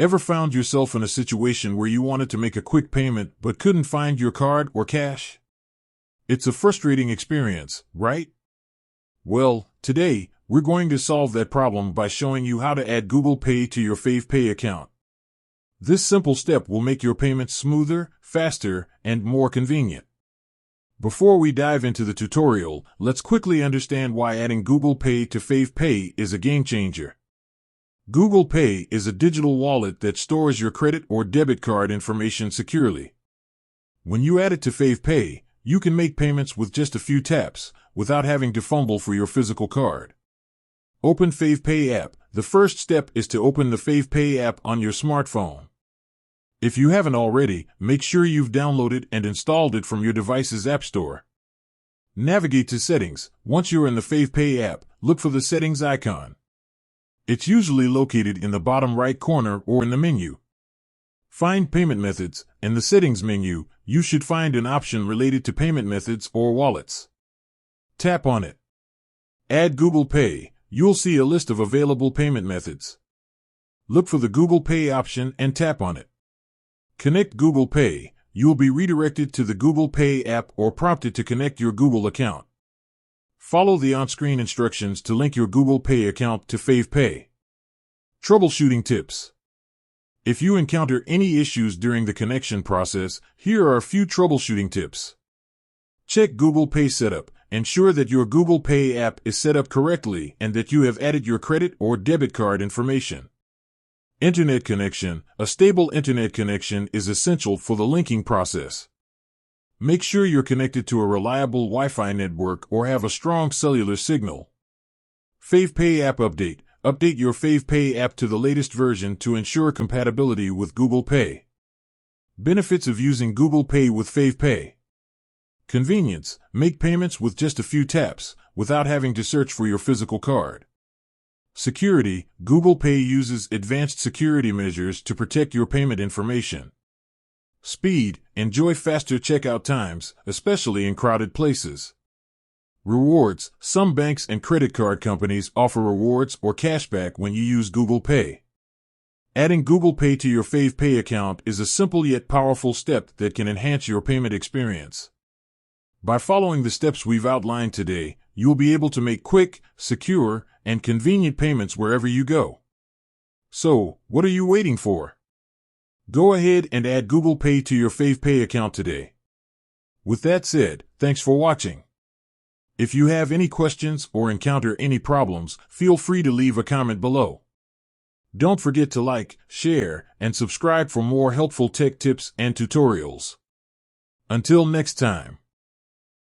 Ever found yourself in a situation where you wanted to make a quick payment but couldn't find your card or cash? It's a frustrating experience, right? Well, today, we're going to solve that problem by showing you how to add Google Pay to your FavePay account. This simple step will make your payments smoother, faster, and more convenient. Before we dive into the tutorial, let's quickly understand why adding Google Pay to FavePay is a game changer. Google Pay is a digital wallet that stores your credit or debit card information securely. When you add it to FavePay, you can make payments with just a few taps, without having to fumble for your physical card. Open FavePay app. The first step is to open the FavePay app on your smartphone. If you haven't already, make sure you've downloaded and installed it from your device's app store. Navigate to Settings. Once you're in the FavePay app, look for the Settings icon. It's usually located in the bottom right corner or in the menu. Find Payment Methods. In the Settings menu, you should find an option related to payment methods or wallets. Tap on it. Add Google Pay. You'll see a list of available payment methods. Look for the Google Pay option and tap on it. Connect Google Pay. You'll be redirected to the Google Pay app or prompted to connect your Google account. Follow the on-screen instructions to link your Google Pay account to FavePay. Troubleshooting tips. If you encounter any issues during the connection process, here are a few troubleshooting tips. Check Google Pay setup. Ensure that your Google Pay app is set up correctly and that you have added your credit or debit card information. Internet connection. A stable internet connection is essential for the linking process. Make sure you're connected to a reliable Wi-Fi network or have a strong cellular signal. FavePay app update. Update your FavePay app to the latest version to ensure compatibility with Google Pay. Benefits of using Google Pay with FavePay. Convenience. Make payments with just a few taps, without having to search for your physical card. Security. Google Pay uses advanced security measures to protect your payment information. Speed. Enjoy faster checkout times, especially in crowded places. Rewards. Some banks and credit card companies offer rewards or cashback when you use Google Pay. Adding Google Pay to your FavePay account is a simple yet powerful step that can enhance your payment experience. By following the steps we've outlined today, you'll be able to make quick, secure, and convenient payments wherever you go. So, what are you waiting for? Go ahead and add Google Pay to your FavePay account today. With that said, thanks for watching. If you have any questions or encounter any problems, feel free to leave a comment below. Don't forget to like, share, and subscribe for more helpful tech tips and tutorials. Until next time.